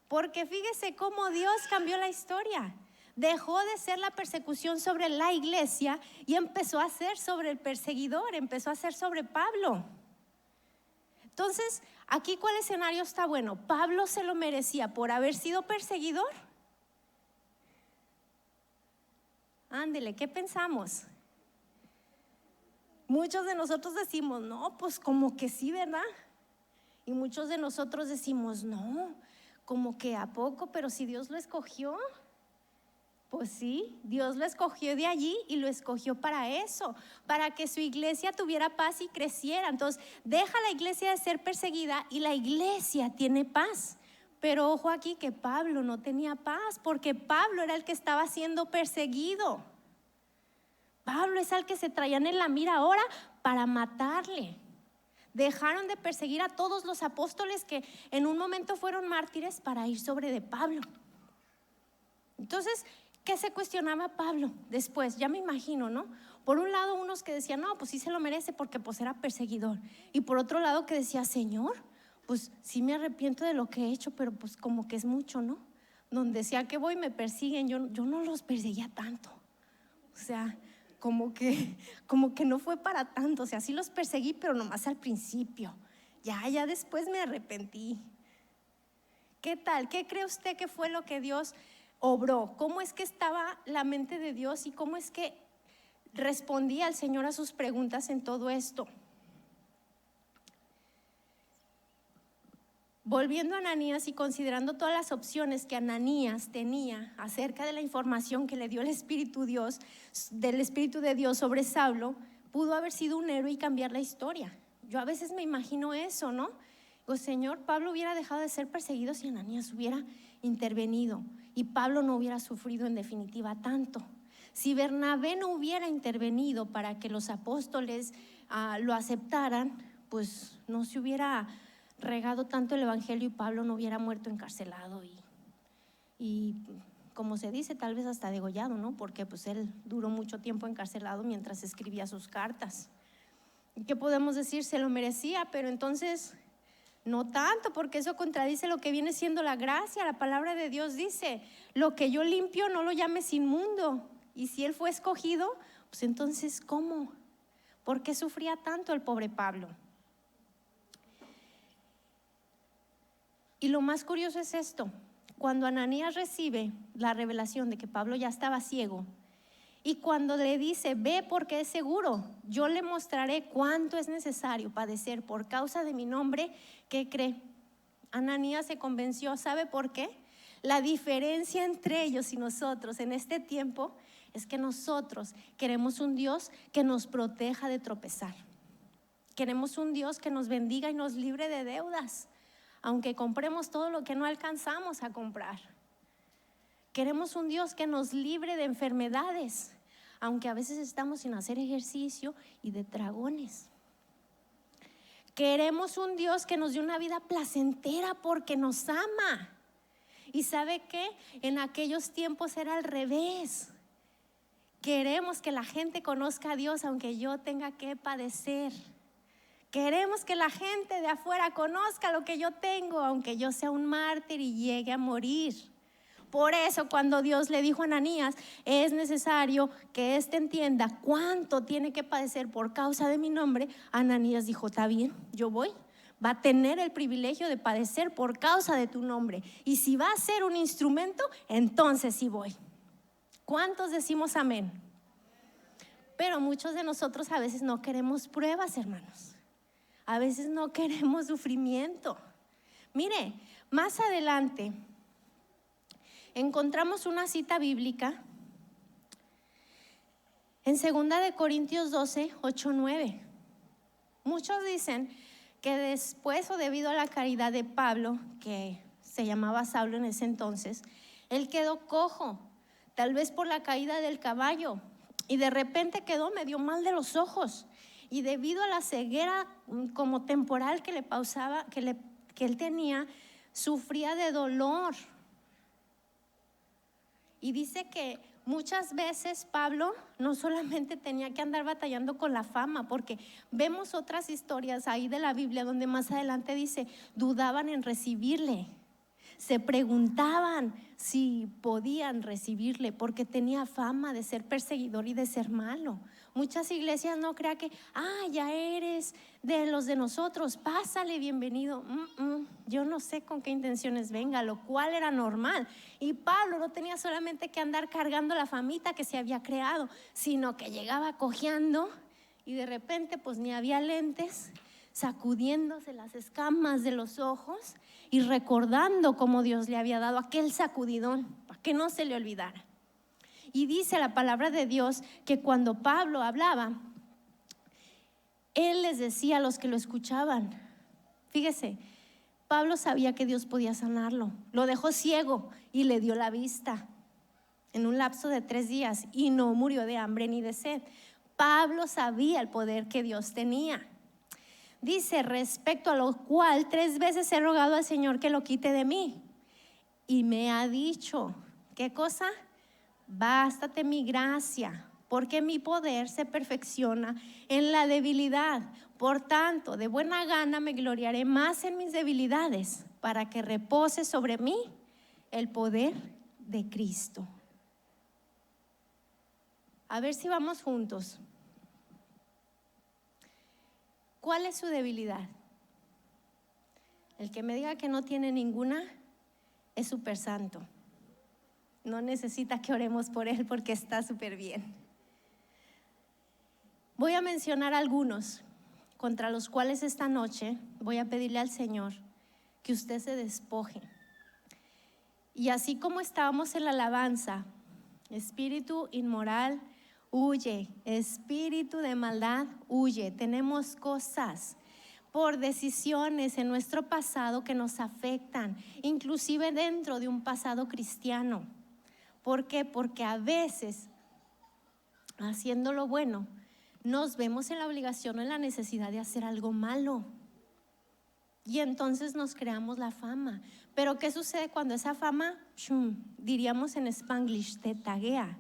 Porque fíjese cómo Dios cambió la historia. Dejó de ser la persecución sobre la iglesia y empezó a ser sobre el perseguidor, empezó a ser sobre Pablo. Entonces, aquí ¿cuál escenario está bueno? ¿Pablo se lo merecía por haber sido perseguidor? Ándele, ¿qué pensamos? Muchos de nosotros decimos, no, pues como que sí, ¿verdad? Y muchos de nosotros decimos, no, como que a poco, pero si Dios lo escogió. Pues sí, Dios lo escogió de allí y lo escogió para eso, para que su iglesia tuviera paz y creciera. Entonces, deja la iglesia de ser perseguida y la iglesia tiene paz. Pero ojo aquí que Pablo no tenía paz, porque Pablo era el que estaba siendo perseguido. Pablo es al que se traían en la mira ahora para matarle. Dejaron de perseguir a todos los apóstoles que en un momento fueron mártires para ir sobre de Pablo. Entonces, ¿qué se cuestionaba Pablo después? Ya me imagino, ¿no? Por un lado unos que decían, no, pues sí se lo merece porque pues era perseguidor. Y por otro lado que decía, Señor, pues sí me arrepiento de lo que he hecho, pero pues como que es mucho, ¿no? Donde sea que voy me persiguen, yo no los perseguía tanto. O sea, como que no fue para tanto. O sea, sí los perseguí, pero nomás al principio. Ya después me arrepentí. ¿Qué tal? ¿Qué cree usted que fue lo que Dios obró? ¿Cómo es que estaba la mente de Dios y cómo es que respondía el Señor a sus preguntas en todo esto? Volviendo a Ananías y considerando todas las opciones que Ananías tenía acerca de la información que le dio el Espíritu de Dios sobre Saulo, pudo haber sido un héroe y cambiar la historia. Yo a veces me imagino eso, ¿no? Digo, Señor, Pablo hubiera dejado de ser perseguido si Ananías hubiera intervenido y Pablo no hubiera sufrido en definitiva tanto. Si Bernabé no hubiera intervenido para que los apóstoles lo aceptaran, pues no se hubiera regado tanto el evangelio y Pablo no hubiera muerto encarcelado y como se dice, tal vez hasta degollado, ¿no? Porque pues él duró mucho tiempo encarcelado mientras escribía sus cartas. ¿Qué podemos decir? Se lo merecía, pero entonces no tanto, porque eso contradice lo que viene siendo la gracia. La palabra de Dios dice, lo que yo limpio no lo llames inmundo. Y si él fue escogido, pues entonces ¿cómo? ¿Por qué sufría tanto el pobre Pablo? Y lo más curioso es esto: cuando Ananías recibe la revelación de que Pablo ya estaba ciego, y cuando le dice, ve porque es seguro, yo le mostraré cuánto es necesario padecer por causa de mi nombre, ¿qué cree? Ananías se convenció. ¿Sabe por qué? La diferencia entre ellos y nosotros en este tiempo es que nosotros queremos un Dios que nos proteja de tropezar. Queremos un Dios que nos bendiga y nos libre de deudas, aunque compremos todo lo que no alcanzamos a comprar. Queremos un Dios que nos libre de enfermedades, aunque a veces estamos sin hacer ejercicio, y de dragones. Queremos un Dios que nos dé una vida placentera porque nos ama. ¿Y sabe qué? En aquellos tiempos era al revés. Queremos que la gente conozca a Dios aunque yo tenga que padecer. Queremos que la gente de afuera conozca lo que yo tengo aunque yo sea un mártir y llegue a morir. Por eso cuando Dios le dijo a Ananías, es necesario que éste entienda cuánto tiene que padecer por causa de mi nombre, Ananías dijo, está bien, yo voy. Va a tener el privilegio de padecer por causa de tu nombre. Y si va a ser un instrumento, entonces sí voy. ¿Cuántos decimos amén? Pero muchos de nosotros a veces no queremos pruebas, hermanos. A veces no queremos sufrimiento. Mire, más adelante encontramos una cita bíblica en 2 de Corintios 12, 8, 9. Muchos dicen que después o debido a la caridad de Pablo, que se llamaba Saulo en ese entonces, él quedó cojo, tal vez por la caída del caballo, y de repente quedó medio mal de los ojos, y debido a la ceguera como temporal que él tenía, sufría de dolor. Y dice que muchas veces Pablo no solamente tenía que andar batallando con la fama, porque vemos otras historias ahí de la Biblia donde más adelante dice, dudaban en recibirle. Se preguntaban si podían recibirle porque tenía fama de ser perseguidor y de ser malo. Muchas iglesias no crean que, ya eres de los de nosotros, pásale, bienvenido. Yo no sé con qué intenciones venga, lo cual era normal. Y Pablo no tenía solamente que andar cargando la famita que se había creado, sino que llegaba cojeando y de repente pues ni había lentes, sacudiéndose las escamas de los ojos y recordando cómo Dios le había dado aquel sacudidón para que no se le olvidara. Y dice la palabra de Dios que cuando Pablo hablaba, él les decía a los que lo escuchaban, fíjese, Pablo sabía que Dios podía sanarlo, lo dejó ciego y le dio la vista en un lapso de 3 días y no murió de hambre ni de sed. Pablo sabía el poder que Dios tenía. Dice, respecto a lo cual 3 veces he rogado al Señor que lo quite de mí. Y me ha dicho, ¿qué cosa? Bástate mi gracia, porque mi poder se perfecciona en la debilidad. Por tanto, de buena gana me gloriaré más en mis debilidades, para que repose sobre mí el poder de Cristo. A ver si vamos juntos. ¿Cuál es su debilidad? El que me diga que no tiene ninguna es súper santo. No necesita que oremos por él porque está súper bien. Voy a mencionar algunos contra los cuales esta noche voy a pedirle al Señor que usted se despoje. Y así como estábamos en la alabanza, espíritu inmoral, huye, espíritu de maldad, huye. Tenemos cosas por decisiones en nuestro pasado que nos afectan, inclusive dentro de un pasado cristiano. ¿Por qué? Porque a veces, haciendo lo bueno, nos vemos en la obligación o en la necesidad de hacer algo malo. Y entonces nos creamos la fama. Pero ¿qué sucede cuando esa fama, diríamos en Spanglish, te taguea?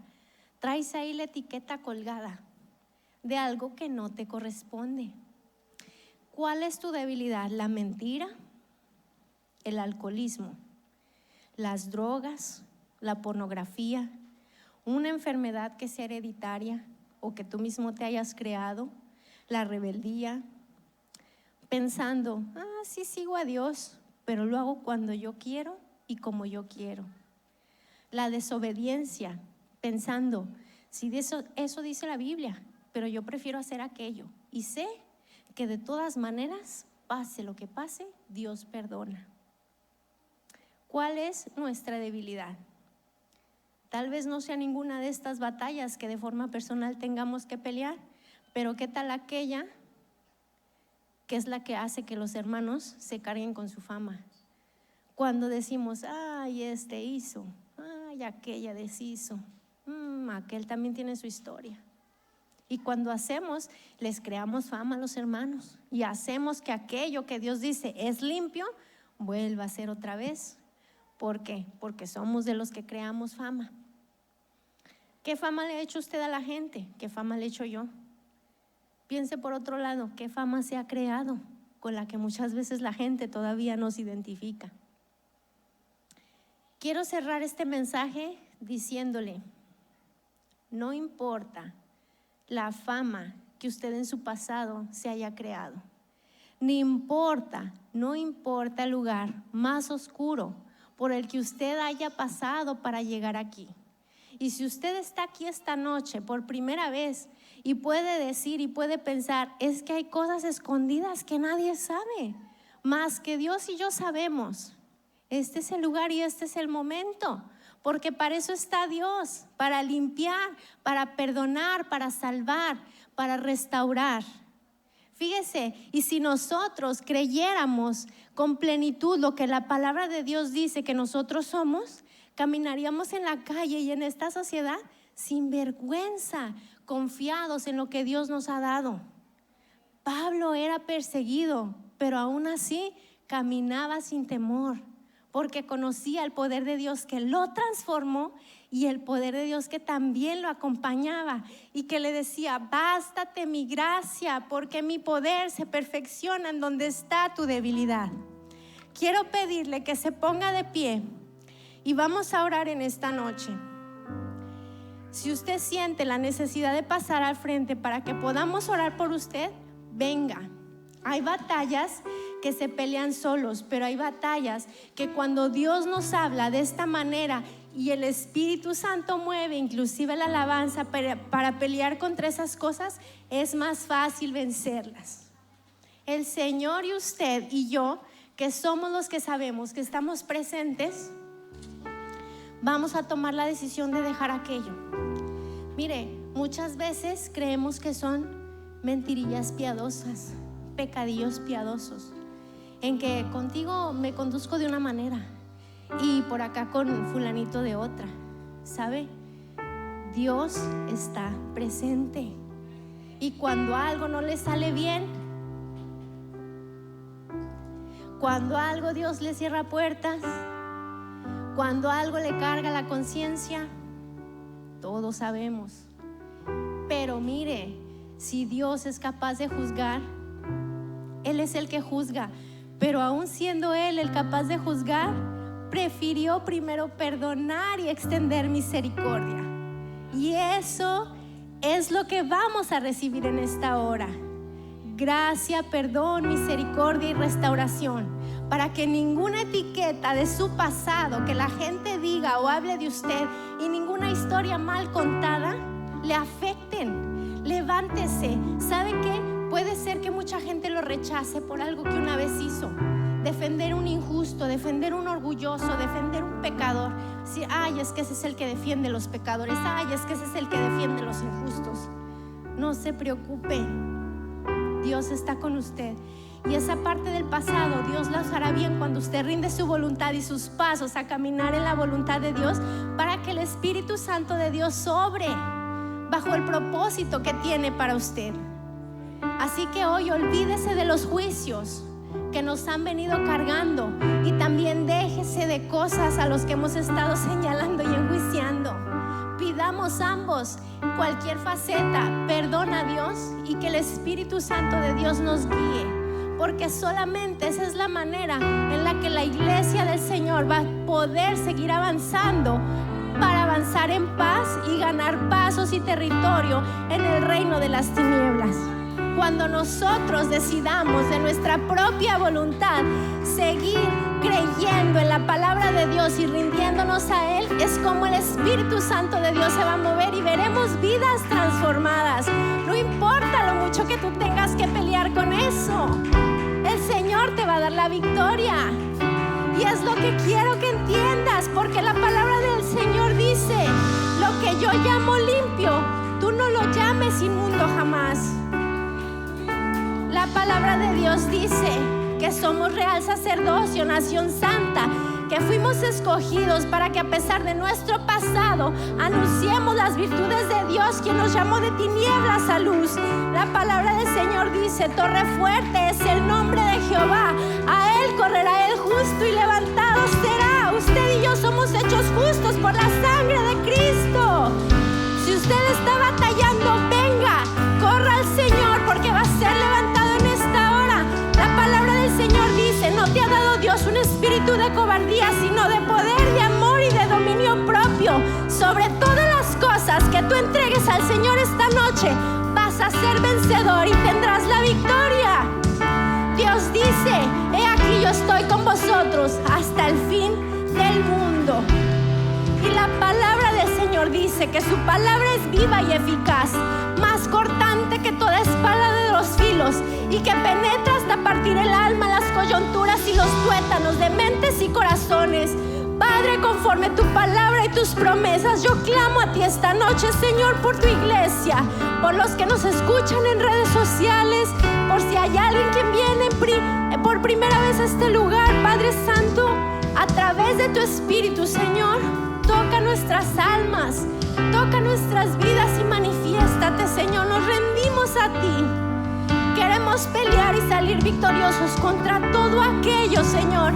Traes ahí la etiqueta colgada de algo que no te corresponde. ¿Cuál es tu debilidad? La mentira, el alcoholismo, las drogas, la pornografía, una enfermedad que sea hereditaria o que tú mismo te hayas creado, la rebeldía, pensando, sí sigo a Dios, pero lo hago cuando yo quiero y como yo quiero. La desobediencia, pensando, sí, eso dice la Biblia, pero yo prefiero hacer aquello y sé que de todas maneras, pase lo que pase, Dios perdona. ¿Cuál es nuestra debilidad? Tal vez no sea ninguna de estas batallas que de forma personal tengamos que pelear, pero ¿qué tal aquella que es la que hace que los hermanos se carguen con su fama? Cuando decimos, este hizo, aquella deshizo. Aquel también tiene su historia. Y cuando hacemos, les creamos fama a los hermanos y hacemos que aquello que Dios dice es limpio, vuelva a ser otra vez. ¿Por qué? Porque somos de los que creamos fama. ¿Qué fama le ha hecho usted a la gente? ¿Qué fama le he hecho yo? Piense por otro lado, ¿qué fama se ha creado con la que muchas veces la gente todavía nos identifica? Quiero cerrar este mensaje diciéndole, no importa la fama que usted en su pasado se haya creado, no importa el lugar más oscuro por el que usted haya pasado para llegar aquí. Y si usted está aquí esta noche por primera vez y puede decir y puede pensar, es que hay cosas escondidas que nadie sabe, más que Dios y yo sabemos. Este es el lugar y este es el momento, porque para eso está Dios, para limpiar, para perdonar, para salvar, para restaurar. Fíjese, y si nosotros creyéramos con plenitud lo que la palabra de Dios dice que nosotros somos, caminaríamos en la calle y en esta sociedad sin vergüenza, confiados en lo que Dios nos ha dado. Pablo era perseguido, pero aún así caminaba sin temor, porque conocía el poder de Dios que lo transformó y el poder de Dios que también lo acompañaba y que le decía, bástate mi gracia, porque mi poder se perfecciona en donde está tu debilidad. Quiero pedirle que se ponga de pie y vamos a orar en esta noche. Si usted siente la necesidad de pasar al frente para que podamos orar por usted, venga. Hay batallas que se pelean solos, pero hay batallas que cuando Dios nos habla de esta manera y el Espíritu Santo mueve inclusive la alabanza para pelear contra esas cosas, es más fácil vencerlas. El Señor y usted y yo, que somos los que sabemos que estamos presentes, vamos a tomar la decisión de dejar aquello. Mire, muchas veces creemos que son mentirillas piadosas, pecadillos piadosos, en que contigo me conduzco de una manera y por acá con fulanito de otra. ¿Sabe? Dios está presente y cuando algo no le sale bien, cuando algo Dios le cierra puertas, cuando algo le carga la conciencia, todos sabemos. Pero mire, si Dios es capaz de juzgar, Él es el que juzga, pero aún siendo Él el capaz de juzgar, prefirió primero perdonar y extender misericordia. Y eso es lo que vamos a recibir en esta hora: gracia, perdón, misericordia y restauración, para que ninguna etiqueta de su pasado que la gente diga o hable de usted y ninguna historia mal contada le afecten. Levántese. ¿Sabe qué? Puede ser que mucha gente lo rechace por algo que una vez hizo. Defender un injusto, defender un orgulloso, defender un pecador. Sí, ay, es que ese es el que defiende los pecadores. Ay, es que ese es el que defiende los injustos. No se preocupe. Dios está con usted. Y esa parte del pasado Dios la hará bien cuando usted rinde su voluntad y sus pasos a caminar en la voluntad de Dios, para que el Espíritu Santo de Dios sobre bajo el propósito que tiene para usted. Así que hoy olvídese de los juicios que nos han venido cargando y también déjese de cosas a los que hemos estado señalando y enjuiciando. Pidamos ambos, cualquier faceta, perdón a Dios y que el Espíritu Santo de Dios nos guíe, porque solamente esa es la manera en la que la iglesia del Señor va a poder seguir avanzando, para avanzar en paz y ganar pasos y territorio en el reino de las tinieblas. Cuando nosotros decidamos de nuestra propia voluntad seguir creyendo en la palabra de Dios y rindiéndonos a Él, es como el Espíritu Santo de Dios se va a mover y veremos vidas transformadas. No importa lo mucho que tú tengas que pelear con eso, el Señor te va a dar la victoria. Y es lo que quiero que entiendas, porque la palabra del Señor dice: lo que yo llamo limpio, tú no lo llames inmundo jamás. La palabra de Dios dice que somos real sacerdocio, nación santa, que fuimos escogidos para que a pesar de nuestro pasado anunciemos las virtudes de Dios, quien nos llamó de tinieblas a luz. La palabra del Señor dice: torre fuerte es el nombre de Jehová, a él correrá el justo y levantado será. Usted y yo somos hechos justos por la sangre de Cristo. Si usted está batallando, venga, corra al Señor, porque va a ser levantado en esta hora. La palabra del Señor dice: no te ha dado Dios un espíritu de cobardía, sino de poder, de amor y de dominio propio. Sobre todas las cosas que tú entregues al Señor esta noche, vas a ser vencedor y tendrás la victoria. Dios dice: he aquí yo estoy con vosotros hasta el fin del mundo. Y la palabra del Señor dice que su palabra es viva y eficaz, más cortante que toda espada de dos filos, y que penetra hasta partir el alma, las coyunturas y los tuétanos de mentes y corazones. Padre, conforme tu palabra y tus promesas, yo clamo a ti esta noche, Señor, por tu iglesia, por los que nos escuchan en redes sociales, por si hay alguien que viene por primera vez a este lugar. Padre Santo, a través de tu Espíritu, Señor, toca nuestras almas, toca nuestras vidas y manifiéstate, Señor. Nos rendimos a ti. Queremos pelear y salir victoriosos contra todo aquello, Señor,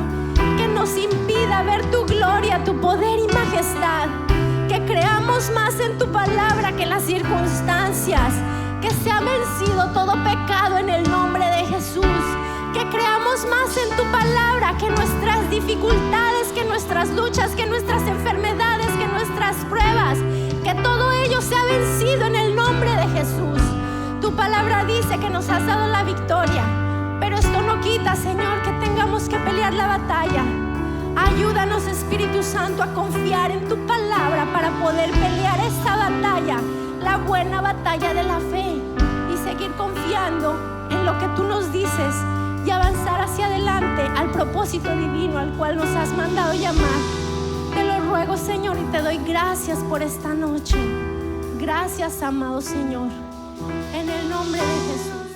que nos impida ver tu gloria, tu poder y majestad. Que creamos más en tu palabra que en las circunstancias. Que se ha vencido todo pecado en el nombre de Jesús. Que creamos más en tu palabra que nuestras dificultades, que nuestras luchas, que nuestras enfermedades, que nuestras pruebas. Que todo ello se ha vencido en el nombre de Jesús. Tu palabra dice que nos has dado la victoria, pero esto no quita, Señor, que tengamos que pelear la batalla. Ayúdanos, Espíritu Santo, a confiar en tu palabra para poder pelear esta batalla, la buena batalla de la fe, y seguir confiando en lo que tú nos dices y avanzar hacia adelante al propósito divino al cual nos has mandado llamar. Te lo ruego, Señor, y te doy gracias por esta noche. Gracias, amado Señor, en el nombre de Jesús.